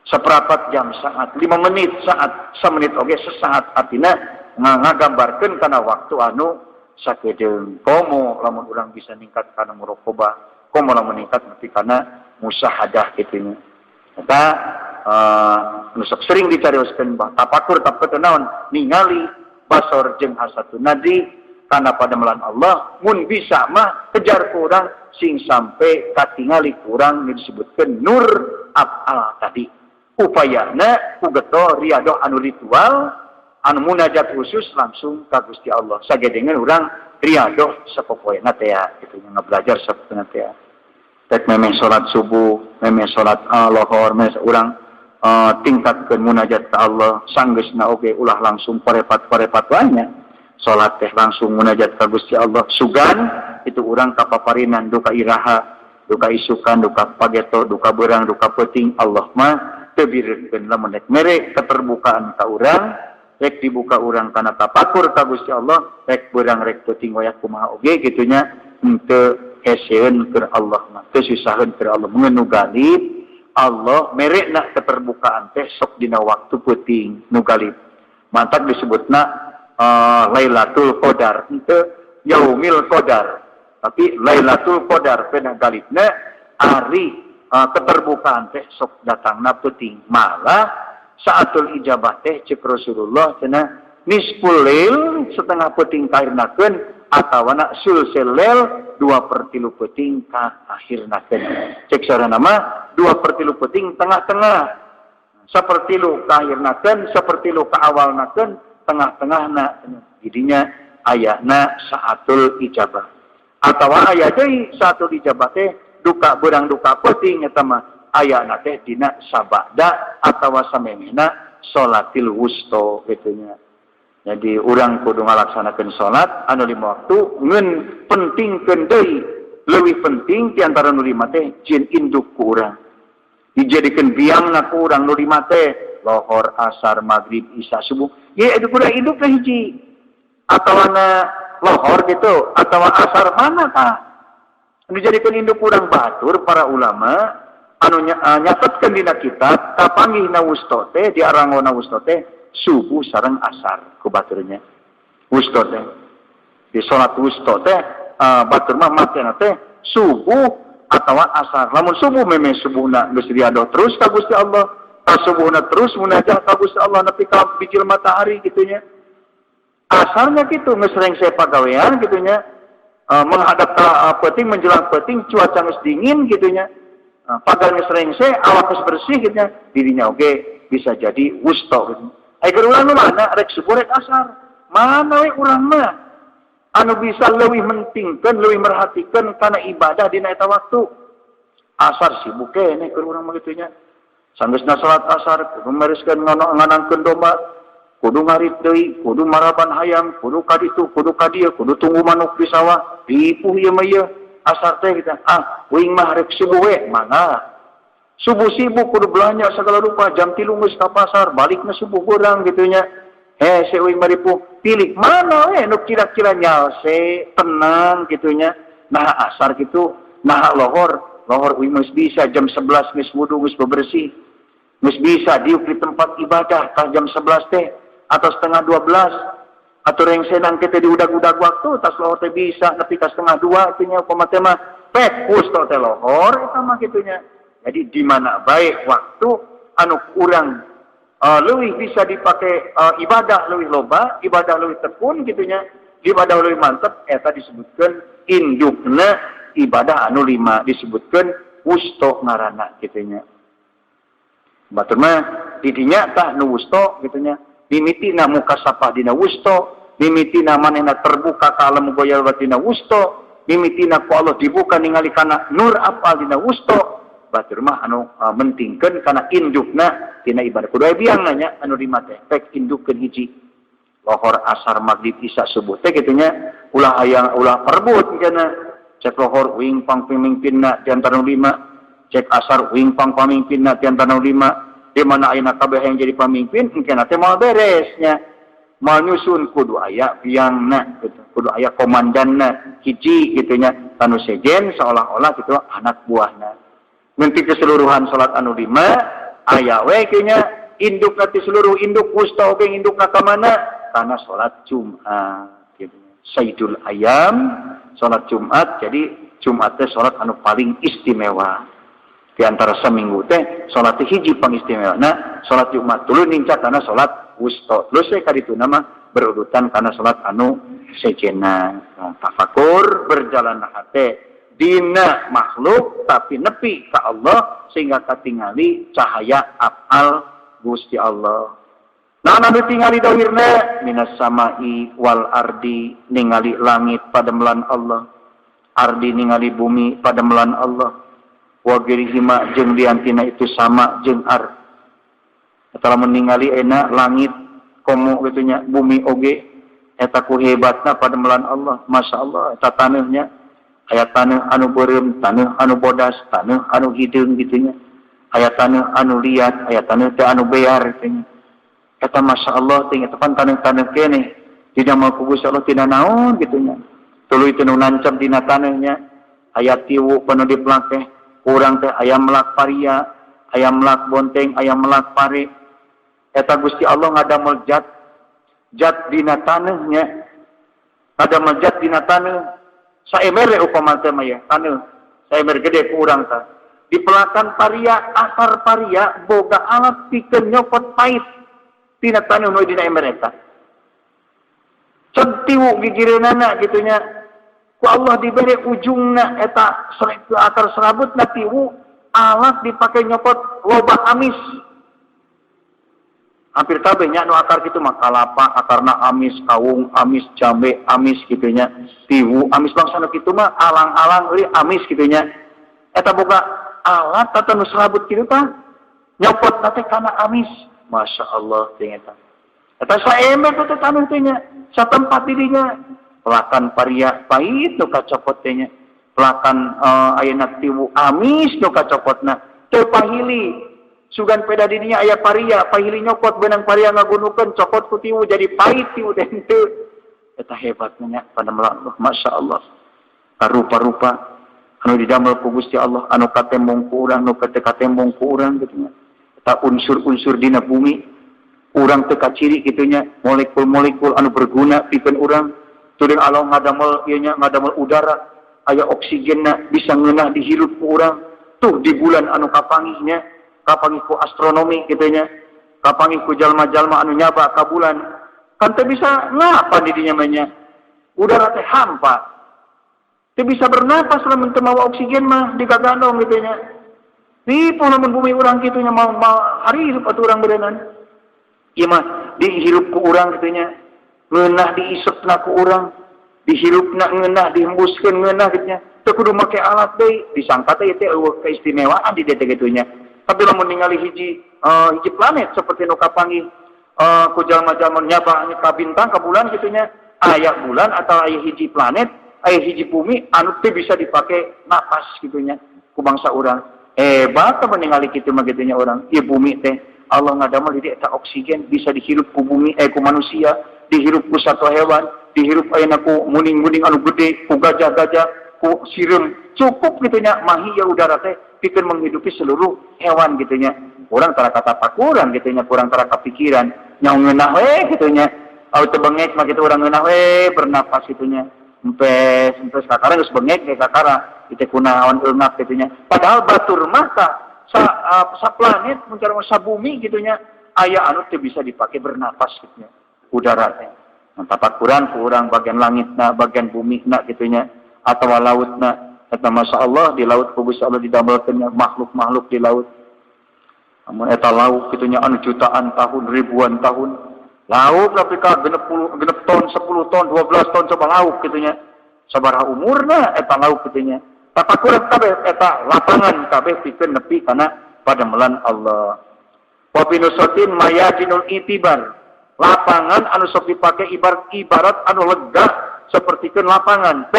Seperempat jam saat, 5 menit saat, 1 menit oge sesaat artina ngagambarkeun kana waktu anu sakedeung. Komo lamun urang bisa ningkat kana muraqabah, komo lamun ningkat nepi kana musyahadah kitu nya. Eta nu sok sering dicarioskeun bah tafakur teu naon ningali basor jeung hasatun nadi kana pademelan Allah mun bisa mah kejar ku urang sing sampai katingali kurang disebutkeun nur afal tadi. Upayana kugeto riadoh anu ritual anu munajat khusus langsung ka Gusti Allah sagedengan urang riadoh sapopoena teh kitu nya belajar sapopoena teh tek memeh salat subuh memeh salat lohor memeh urang tingkatkeun munajat ka Allah sanggeusna oge ulah langsung parepat-parepat wae nya salat teh langsung munajat ka Gusti Allah. Sugan itu urang kapaparinan duka iraha, duka isukan, duka pageto, duka beurang, duka peuting. Allah mah teu bireurkeun lamun rek mere keterbukaan ka urang, rek dibuka urang kana tapakur ka Gusti Allah, rek beurang rek peuting wayah kumaha oge kitu nya henteu heseun keur Allah mah, teu sisaheun keur Allah. Mun nu galib Allah mere na keterbukaan teh sok dina waktu peuting nu galib. Mantap disebutna Lailatul Qadar, henteu Yaumil Qadar, tapi Lailatul Qadar pena galibna ari keterbukaan teh sok datangna peuting. Malah saatul ijabah teh cek Rasulullah cenah nisful lail setengah peuting kairnakeun atawana sulsul lail 2/3 peuting ka akhirnakeun. Cek sarana mah 2/3 peuting tengah-tengah. 1/3 ka akhirnakeun, 1/3 ka awalnakeun, tengah-tengahna. Jadinya ayatna saatul ijabah. Atawa aya deui saatul ijabah teh duka beurang duka peuting eta mah ayatna teh dina sabada atawa samemehna sholatil wusta kitu nya. Jadi urang kudu ngalaksanakeun salat anu 5 waktu ngeun pentingkeun deui, leuwih penting di antara nu 5 teh jin induk ku urang. Dijadikeun biangna ku urang nu 5 teh lohor, asar, maghrib, isya, subuh. Ya itu kudu induk teh hiji. Atawana lohor gitu, atawa asar mana tah? Anu dijadikeun induk urang batur para ulama anu nyatetkeun dina kitab kapanggihna wusta teh diarangona wusta teh subuh sareng asar ku baturnya. Wusta teh di salat wusta teh batur mah matena teh subuh atawa asar. Lamun subuh memang subuhna geus riado terus ka Gusti Allah, pas subuhna terus munajat ka Gusti Allah nepi ka bijil matahari kitu nya. Asarnya kitu geus rengse pagawean kitu nya. Menghadap ka peuting menjelang peuting cuaca geus dingin kitu nya. Pagal geus rengse awak geus bersih kitu nya. Dirinya oge bisa jadi wusta kitu. Ayeuna urang nu mana rek subuh rek asar. Mana we urang mah anu bisa leuwih mentingkeun, leuwih merhatikeun kana ibadah dina eta waktu. Asar sibuk keneh keur urang mah kitu nya. Sanggeusna salat asar kudu mereskeun nganangkeun domba, kudu ngarit deui, kudu maraban hayam, kudu kaditu, kudu kadieu, kudu tunggu manuk di sawah. Dipuh ieu mah ieu asar teh kita. Uing mah rek subuh we mana? Subuh sibuk kudu belanja segala rupa, jam 3 geus ka pasar, balikna subuh urang kitu nya. Se uing maripuh pilih mana we nu kira-kira nyalse tenang kitu nya. Nah asar kitu, nah lohor uing geus bisa jam 11 geus wudu geus bebersih. Geus bisa diuk di tempat ibadah ka jam 11 teh atau setengah 12. Atau rengsenang kita di udag-udag waktu tas lohor teh bisa nepi ka setengah 2 kitu nya upama teh mah pek wusta teh lohor eta mah kitu nya. Jadi di mana baik waktu anu kurang leuwih bisa dipakai ibadah leuwih loba, ibadah leuwih tekun kitu nya, ibadah leuwih mantep eta disebutkeun indukna ibadah anu 5 disebutkeun wusta ngaranna kitu nya. Batur mah di dinya tah nu wusta kitu nya. Mimitina mukasafah dina wusta, mimitina manehna terbuka ka alam goyal batina wusta, mimitina ku Allah dibuka ningali kana nur apal dina wusta. Batur mah anu mentingkeun kana indukna tina ibadah kudu aya biangna nya anu 5 teh pek indukkeun hiji. Lohor, asar, maghrib, isya, subuh teh kitu nya ulah aya ulah perebut kana. Cek lohor uing pang pamimpinna di antara 5, cek asar uing pang pamimpinna di antara 5. Di mana ayeuna kabeh yang jadi pamimpin engke teh moal beresnya. Moal nyusun kudu aya biangna gitu. Kudu aya komandanna hiji kitu nya tanu sejen seolah-olah kitu anak buahna. Nanti keseluruhan salat anu 5 aya we kieu nya induk nanti seluruh induk wusta oge indukna ka mana? Kana salat Jumat kitu. Sayyidul Ayam salat Jumat. Jadi Jumat teh salat anu paling istimewa. Di antara seminggu teh salat hiji pangistimewana salat Jumat dulu nincak kana salat wusta. Terus ka ditu nama berurutan kana salat anu sejenna. Tafakur berjalan hate dina makhluk tapi nepi ka Allah sehingga katingali cahaya afal Gusti Allah. Nah anu tingali dawirna minas samai wal ardi ningali langit pademelan Allah, ardi ningali bumi pademelan Allah. Wa girihima jeung diantina itu sama jeung ar. Atawa ningali ena langit komo kitu nya bumi oge eta ku hebatna pademelan Allah. Masya Allah, eta taneuhnya aya taneuh anu beureum, taneuh anu bodas, taneuh anu hideung gitunya. Aya taneuh anu liat, aya taneuh teh anu bear gitunya. Eta Masya Allah ting eta pan taneuh-taneuh keneh. Tidak mau ku Gusti Allah tina naon gitunya. Tuluy teu nancep dina taneuhnya. Aya tiwu panu diplak teh, urang teh aya melak paria, aya melak bonteng, aya melak pare. Eta Gusti Allah ngadamel jat dina taneuhnya. Ngadamel jat dina taneuh. Saemere upama teh mah ya, taneuh. Saemer gede ku urang teh. Di pelakan paria, akar paria boga alat pikeun nyopot pait tina taneuh nu dina emer eta. Centiwu gigireunana gitunya. Ku Allah diberi ujungna eta akar serabutna tiwu alat dipake nyopot loba amis. Hampir kabeh nya nu akar kitu mah kalapa, akarna amis, kawung, amis, jambe, amis gitunya. Tiwu amis bangsana kitu mah alang-alang euy amis gitunya. Eta boga alat atau nu serabut kitu tah nyopot teh kana amis. Masya Allah ting eta. Eta saemeh teh taneuh teh nya, satempat di dinya. Pelakan paria pait nu kacopot teh nya. Pelakan ayeuna tiwu amis nu kacopotna. Teu pahili. Sugan peda di dinya aya paria, pahili nyopot beunang paria ngagunukeun copot ku tiwu jadi pait tiwu teh teu. Eta hebatna nya pademelan Allah, Masya Allah. Karupa-rupa anu didamel ku Gusti Allah, anu katembong ku urang, anu teu katembong ku urang kitu nya. Eta unsur-unsur dina bumi urang teu kaciri kitu nya, molekul-molekul anu berguna pikeun urang. Tudeng Allah ngadamel ieu nya ngadamel udara, aya oksigenna bisa ngeunah dihirup ku urang. Tuh di bulan anu kapangihnya, kapangih ku astronomi kitu nya, kapangih ku jalma-jalma anu nyaba ka bulan. Kan teu bisa ngapa di dinya mah nya. Udara teh hampa. Teu bisa bernapas lamun teu mawa oksigen mah digagandong kitu nya. Tipu lamun bumi urang kitu nya mau hari hirup atuh urang beuneunan. Ieu mah dihirup ku urang kitu nya. Ngeunah diisepna ku urang, dihirupna ngeunah, dihembuskeun ngeunah kitu nya. Teu kudu make alat deui, disangka teh teh eueuh keistimewaan di dieu teh kitu nya. Tapi lamun ningali hiji planet seperti nu kapanggih ku jalma-jalma nyaba ka bintang ka bulan kitu nya, aya bulan atau aya hiji planet, aya hiji bumi anu teh bisa dipake napas kitu nya ku bangsa urang. Hebat teh ningali kitu mah kitu nya urang. Ieu bumi teh Allah ngadamel di eta oksigen bisa dihirup ku bumi ku manusia, dihirup ku satwa hewan, dihirup ayeuna ku muning-muning anu gede, ku gajah-gajah, ku sireum. Cukup kitu nya mahia udara teh pikeun menghidupi seluruh hewan gitu nya. Urang tara katapakuran gitu nya, kurang tara kapikiran. Nya ngeunah we gitu nya. Au teu bengek mah kitu urang ngeunah we bernapas gitu nya. Empes kakara geus bengek ge kakara. Itu kunaon eungap gitu nya. Padahal batur mah sa planet mun sa bumi gitu nya aya anu teu bisa dipake bernapas gitu nya. Udara teh. Tapakuran ku urang bagian langitna, bagian bumina gitu nya atau lautna. Eta Masya Allah di laut ku Gusti Allah didamelkeun makhluk-makhluk di laut. Amun eta laut kitu nya anu jutaan tahun, ribuan tahun. Laut tapi ka genep ton, 10 ton, 12 ton coba laut kitu nya. Sabaraha umurna eta laut kitu nya. Tapakuran kabeh eta lapangan kabeh pikeun nepi kana pademelan Allah. Wa binusatin mayajinul itibar. Lapangan anu sok dipake ibarat anu lega sapertikeun lapangan.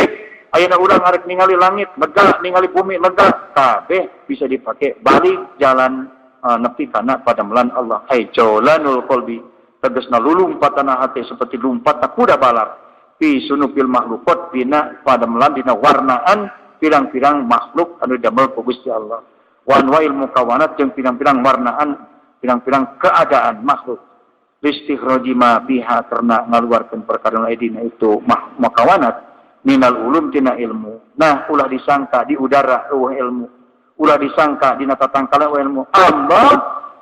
Ayeuna urang arek ningali langit lega, ningali bumi lega, kabeh bisa dipake balik jalan nepi kana pademelan Allah. Jalanul qalbi, tegasna lulumpatana hati seperti lumpatna kuda balap. Fi sunufil makhlukot bina pademelan dina warnaan pirang-pirang makhluk anu damel ku Gusti Allah. Wan wa ilmu kawanat jeung pirang-pirang warnaan, pirang-pirang keadaan makhluk. Listikhraji ma biha karena ngaluarkeun perkara dina itu makawanat minal ulum tina ilmu. Nah, ulah disangka di udara ilmu. Ulah disangka dina tatangkala ilmu. Allah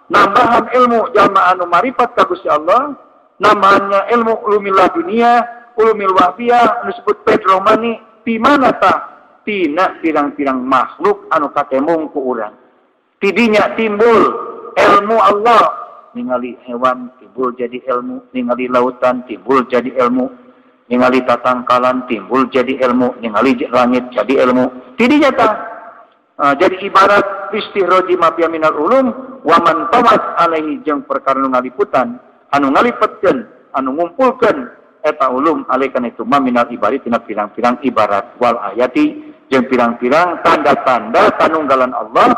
nambahan ilmu jalma anu marifat ka Gusti Allah, namanya ilmu ulumil dunia, ulumil wahbiyah anu disebut Pedro Mani di mana tah? Tina pirang-pirang makhluk anu katemung ku urang. Tidinya timbul ilmu Allah, ningali hewan timbul jadi ilmu, ningali lautan timbul jadi ilmu, ningali tatangkalan timbul jadi ilmu, ningali langit jadi ilmu. Tidinya tah jadi ibarat istihroji mafia minal ulum wa man tamat alaihi jeung perkara nu ngaliputan anu ngalipetkeun anu ngumpulkeun eta ulum alaikan itu minal ibari tina pirang-pirang ibarat wal ayati jeung pirang-pirang tanda-tanda panunggalan Allah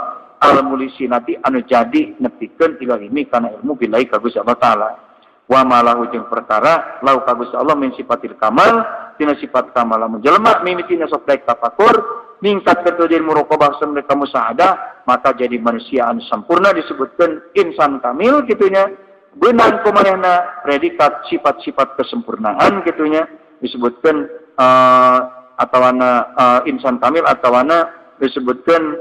al mulisinati anu jadi nepikeun ilmi kana ilmu billahi ka Gusti Allah taala wa malahu jeung perkara lau ka Gusti Allah min sifatil kamal tina sifat kamal lamun jelema mimitina sok daek tafakur ningkat ketujuan muraqabah sampai kamu sahada maka jadi manusia anu sempurna disebutkan insan kamil gitunya benang kumanehna predikat sifat-sifat kesempurnaan gitunya disebutkan atawana insan kamil atawana disebutkan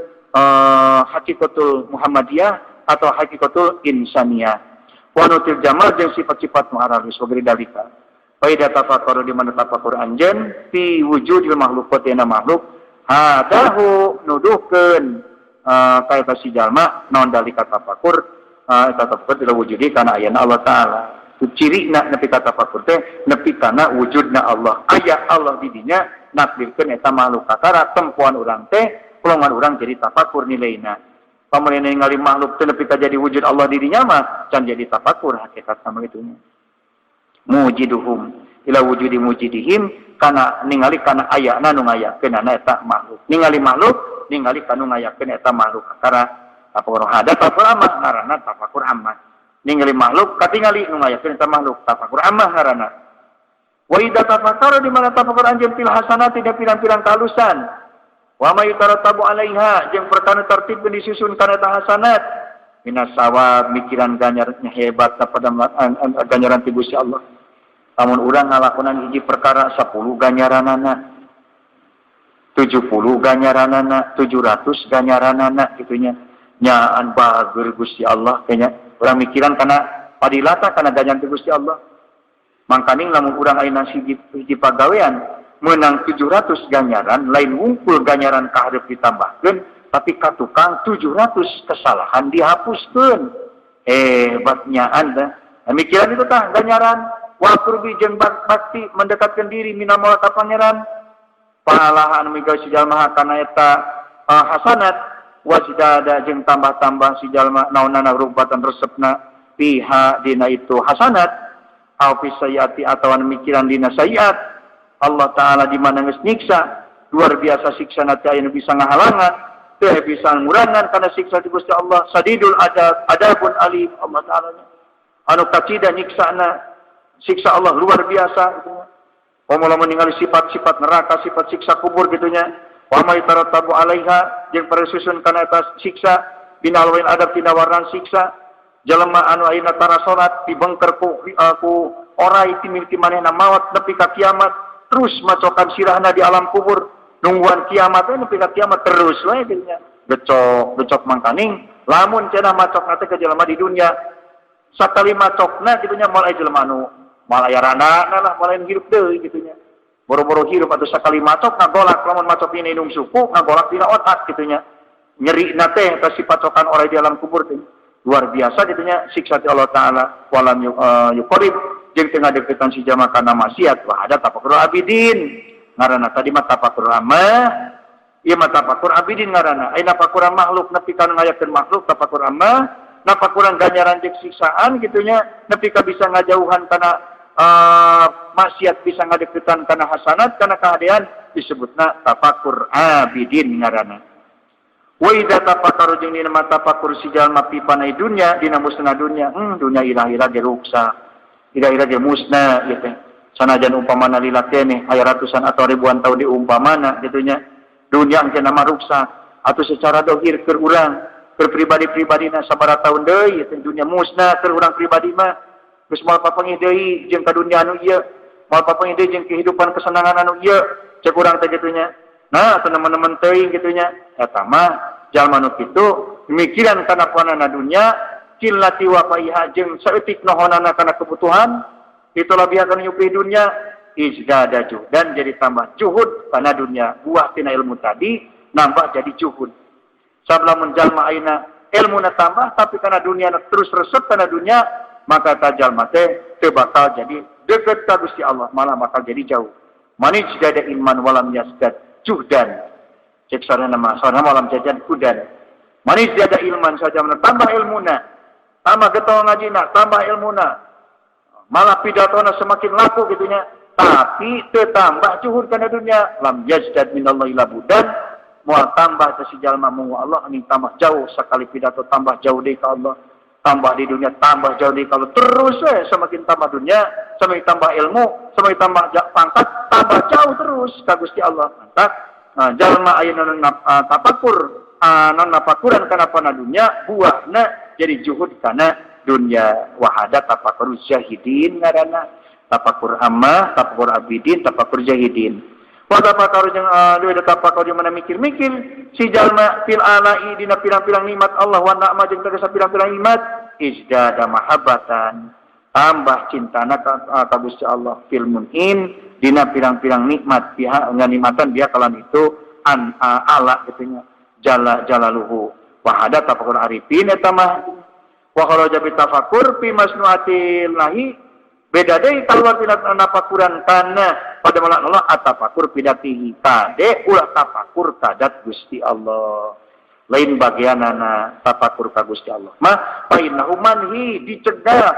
hakikatul Muhammadiyah atau hakikatul insaniyah wa nutil jamal jeung sifat-sifat mu'arrarus wa ghairi dalika faida tafakkur di mana tafakur anjeun fi wujudil makhluqat yana makhluk hadahu nuduhkeun kaita si jalma naon dalika tafakur tafakur tidak wujudi kana ayana Allah taala cirina nepi ka tafakur teh nepi kana wujudna Allah aya Allah di dinya nakdirkeun eta makhluk kakara tempuan urang teh golongan urang jadi tafakur nilaina pamarina ningali makhluk teh nepi ka jadi wujud Allah di dinya mah can jadi tafakur hakikat sama itunya mujiduhum ila wujudi mujidihim kana ningali kana ayana nu ngayakeun eta makhluk ningali makhluk ningali kanu ngayakeun eta makhluk kakara tafakur hada tafakur amah ngaranna tafakur amah ningali makhluk katingali nu ngayakeun eta makhluk tafakur amah ngaranna wa idza tafakkara di mana tafakur anjeun fil hasanati da pirang-pirang kalusan wa may tarattabu alaiha jeung perkara tertib disusun kana eta hasanat minas sawab mikiran ganjarannya hebat pada ganjaran ti Gusti Allah lamun urang ngalakonan hiji perkara 10 ganjaranana 70 ganjaranana 700 ganjaranana gitunya nyaan bager Gusti Allah kayaknya urang mikiran kana padilata kana ganjaran ti Gusti Allah mangkaning lamun urang ayeuna hiji pagawean menang 700 ganjaran lain wungkul ganjaran ka hareup ditambahkeun tapi ka tukang 700 kesalahan dihapuskeun hebatnya anda mikiran itu tah ganjaran wa qurbi jeung bakti mendekatkan diri mina moal ka pangeran pahala anu miga si jalma kana eta hasanat wa sidada jeung tambah-tambah si jalma naonana rubatan resepna piha dina itu hasanat au fi sayati atawa mikiran dina sayiat Allah taala di mana geus nyiksa luar biasa siksana teh anu bisa ngahalangan teh bisa ngurangan kana siksa ti Gusti Allah sadidul adabun alim Allah taala anu kacida nyiksana siksa Allah luar biasa gitu. Pamula meninggali sifat-sifat neraka, sifat siksa kubur gitunya. Wa may tarattabu alaiha jeung parasusun kana eta siksa binal wail adab tina warna siksa. Jalema anu ayeuna tara salat dibengker ku orai timilti manehna maut nepi ka kiamat terus macokan sirahna di alam kubur nungguan kiamat nepi ka kiamat terus wae gitunya. Gecok mangkaning lamun cenah macokna teh ka jalema di dunia sakali macokna gitunya moal aya jelema anu malayarana lah mulai hirup deui gitunya boro-boro hirup atau sakali macok ngagolak lamun macok dina hidung suku ngagolak dina otak gitunya nyeri na teh eta sipacokan orang di alam kubur teh luar biasa gitunya siksa ti Allah taala walam yuqarib jeung teu ngadeukeutan si jama kana maksiat wa ada tafakur abidin ngaranna tadi mah tafakur amah ieu mah tafakur abidin ngaranna aya tafakur makhluk nepi kana ngayakeun makhluk tafakur amah napakuran ganjaran jeung siksaan gitunya nepi ka bisa ngajauhan kana maksiat bisa ngadeuketan kana hasanat kana kahadean disebutna tafakur abidin ngaranna wa idza tafakkaru jeung dina tafakur si jalma fi panai dunya dina musna dunya dunya ilah-ilah ge ruksa ilah-ilah ge musna gitu sanajan umpamana lila keneh aya ratusan atau ribuan tahun diumpamana gitunya dunya engke nama ruksa atau secara dohir keur urang keur pribadi-pribadina sabaraha taun deui dunya musna keur urang pribadi mah geus moal papangih deui jeung ka dunya anu ieu moal papangih deui jeung kehidupan kesenangan anu ieu cek urang teh gitunya nah teman-teman teuing gitunya eta mah jalma nu kitu mikiran kana panana dunya cillati wa faiha jeung saeutik nohonana kana kebutuhan itu lebih akan nyupi dunya izdada dan jadi tambah juhud kana dunya buah tina ilmu tadi nambah jadi juhud sablamun jalma ayeuna ilmuna tambah tapi kana dunya terus resep kana dunya maka jalma teh teu bakal jadi dekat ka Gusti Allah malah bakal jadi jauh manij dada iman walam yasdad juhdan cek sarana walam jajan kudan manij dada ilman saja tambah ilmuna tambah getol ngajina tambah ilmuna Malah pidatona semakin laku gitunya. Tapi tetambah juhud kana dunia. Lam yazdad minallahi labudan. Mual tambah si jalma mu Allah angin tambah jauh sekali pidato tambah jauh deui ka Allah. Tambah di dunia tambah jauh deui kalau terus semakin tambah dunia, semakin tambah ilmu, semakin tambah pangkat, tambah jauh terus ka Gusti Allah. Maka jalma ayeuna tapakur non napakuran kana pana dunia buahna jadi juhud kana dunia. Wahada tapakur syahidin ngaranna. Tapakur amma, tapakur abidin, tapakur jahidin. Tapakur jeung dua tapakur jeung mana mikir-mikir si jalma fil alai dina pirang-pirang nikmat Allah wa na'ma jeung tegesa pirang-pirang nikmat izdada mahabbatan tambah cintana ka Gusti Allah fil mun'in dina pirang-pirang nikmat pihak nganikmatan dia kalan itu ala gitunya jalaluhu wa hada tafakur arifin eta mah wa kharaja bi tafakur fi masnuatil lahi beda deui keluar tina tafakuran kana pada malan Allah atafakur pidatihi kade ulah tafakur kadat Gusti Allah lain bagianana tafakur ka Gusti Allah mah fa innahu manhi dicegah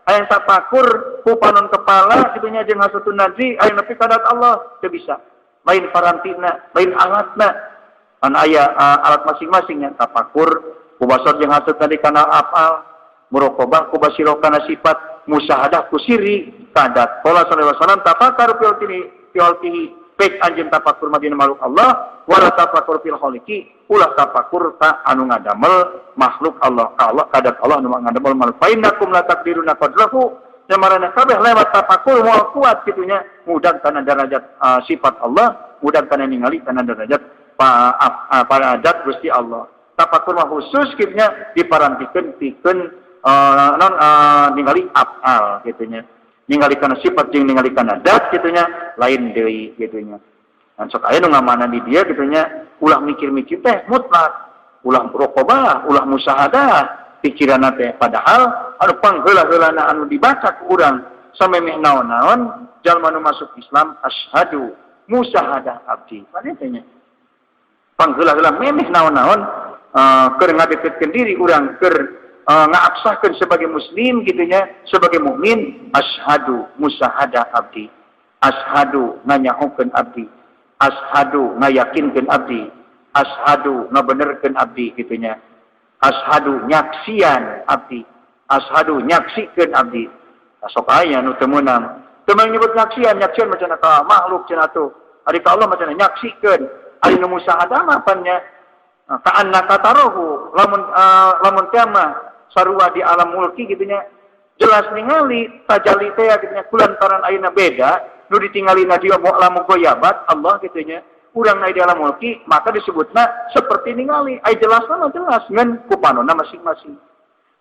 aya tafakur ku panon kepala kitunya jeung hasutun nazi aya nepi kadat Allah teu bisa lain parantina lain alatna an aya alat masing-masingnya tafakur ku basar jeung hasut tadi kana afal muraqabah ku basiro kana sifat musyahadah ku siri kadat qala sallallahu alaihi wasallam tafakkaru fil tihi pek anjeun tafakur madina makhluk Allah wala tafakur fil khaliqi ulah tafakur ka anu ngadamel makhluk Allah ka Allah kadat Allah anu ngadamel makhluk fa innakum la taqdiruna qadrahu jamarana kabeh lewat tafakur moal kuat kitunya mudah kana derajat sifat Allah mudah kana ningali kana derajat para adat Gusti Allah tafakur mah khusus kitunya diparantikeun pikeun ningali afal gitunya ningali kana sifat jeung ningali kana dat gitunya lain deui gitunya dan sok aya nu ngamana di dia gitunya ulah mikir-mikir teh mutlak ulah raqabah ulah musyahadah pikiranna teh padahal anu pangheula-heulana anu dibaca ku urang samemeh naon-naon jalma nu masuk Islam asyhadu musyahadah abdi panetanya pangheula-heula memeh naon-naon keur ngadeketkeun diri urang keur ngaabsahkeun sebagai muslim gitunya sebagai mukmin asyhadu musyahadah abdi asyhadu nganyahokeun abdi asyhadu ngayakinkeun abdi asyhadu ngabenerkeun abdi gitunya asyhadu nyaksian abdi asyhadu nyaksikeun abdi sok aya nu teu meunang teu nyebut nyaksian macam ka makhluk cenah atuh ari ka Allah macam nyaksikeun ari nu musyahadah mah pannya ka annaka tarahu lamun kiamah sarua di alam mulki gitunya jelas ningali tajalli teh gitunya kulantaran ayeuna beda nu ditinggalina dia lamun goyabat Allah gitunya urang na di alam mulki maka disebutna seperti ningali ai jelasna mah jelas ngan ku panonna masing-masing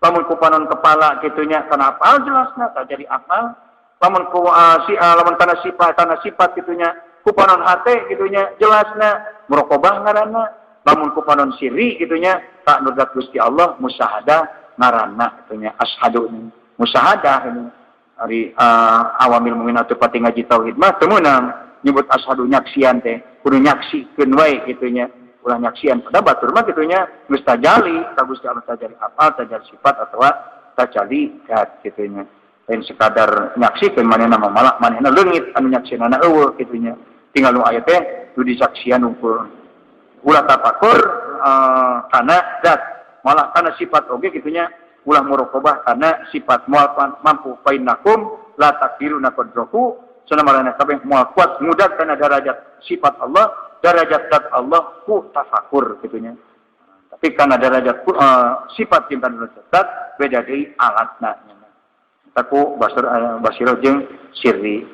lamun ku panon kepala gitunya kana apal jelasna tak jadi akal lamun ku lamun kana sifat gitunya ku panon hate gitunya jelasna muraqabah ngaranna lamun ku panon siri gitunya tak nudat Gusti Allah musyahadah ngaranna gitunya asyhadu musyahadah ini ari awamil mukmin atuh pati ngaji tauhid mah teu meunang nyebut asyhadu nyaksian teh kudu nyaksikeun wae gitunya ulah nyaksian pada batur mah gitunya geus tajali ka Gusti Allah tajali apa tajali sifat atawa tajali zat gitunya lain sekadar nyaksikeun manehna mah malah manehna leungit anu nyaksinana eueuh gitunya tinggal nu aya teh nu disaksian ukur ulah tafakur kana zat malah karena sifat oge gitunya ulah muraqabah karena sifat moal mampu fainakum la takdiruna qadrahu sanamarana kabeh moal kuat mudah karena derajat sifat Allah derajat zat Allah ku tafakur gitunya tapi karena derajat sifat cinta zat beda deui alatna taku basirah jeung sirri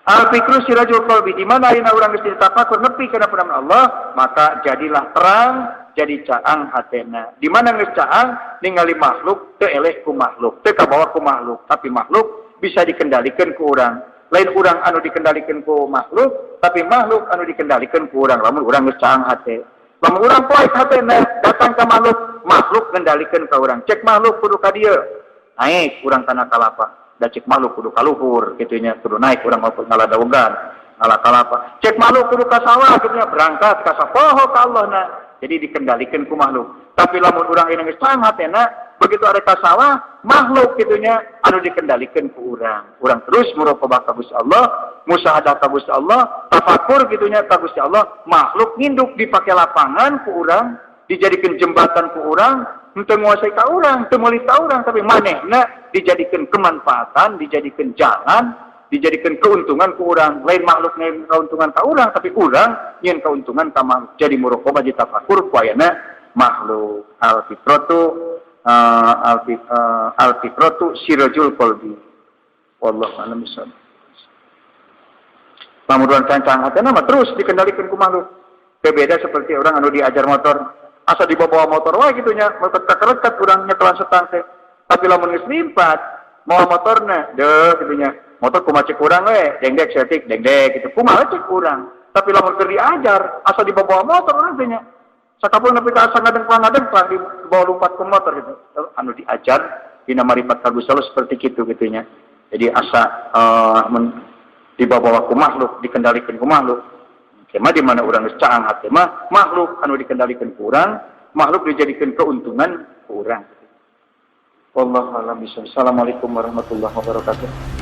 al-fikru sirajul qalbi di mana ayeuna urang geus tafakur nepi kana panaman Allah maka jadilah terang jadi caang hatena di mana geus caang ningali makhluk teu eleh ku makhluk teu kabawa ku makhluk tapi makhluk bisa dikendalikan ku urang lain urang anu dikendalikan ku makhluk tapi makhluk anu dikendalikan ku urang lamun urang geus caang hate lamun urang poek hatena datang ka makhluk ngendalikeun ka urang cek makhluk kudu ka dieu naik urang kana kalapa da cek makhluk kudu ka luhur kitunya kudu naik urang maupun ngaladaogan ngala kalapa cek makhluk kudu ka sawah kitunya berangkat ka sapoho ka Allahna jadi dikendalikan ku makhluk. Tapi lamun urang ini geus caang hatena, begitu ada kasawah, makhluk gitunya anu dikendalikan ku urang. Urang terus muraqabah ka Gusti Allah, musyahadah ka Gusti Allah, tafakur gitunya ka Gusti Allah, makhluk nginduk dipake lapangan ku urang, dijadikan jembatan ku urang, henteu nguasai ka urang, henteu meuli ka urang, tapi manehna dijadikan kemanfaatan, dijadikan jalan, dijadikan keuntungan ke orang. Lain makhluk lain keuntungan ke orang, tapi orang nyen keuntungan ke makhluk. Jadi muraqabah jadi tafakur kuayana makhluk. Al-fitratu sirajul qalbi. Wallahu a'lam bishawab. Pamuduan cancang hatena mah terus dikendalikan ku makhluk. Beda seperti orang anu diajar motor, asa dibawa motor wae gitunya, motor kakerekat urang nyetelan setang teh. Tapi lamun geus limpat, mau motorna deuh gitunya. Motor kumaha cek urang we, dengdek setik, dengdek gitu. Kumaha cek urang. Tapi lamun keur diajar, asa dibawa motor urang teh nya. Sakapun nepi ka asa ngadeng-ngadeng dibawa lumpat ke motor gitu. Anu diajar dina marifat ka Gusti Allah seperti kitu gitunya. Jadi asa dibawa ku makhluk, dikendalikan ku makhluk. Kema di mana urang geus caang hate mah makhluk anu dikendalikan ku urang, makhluk dijadikan keuntungan ku urang. Wallahu a'lam bishawab. Assalamualaikum warahmatullahi wabarakatuh.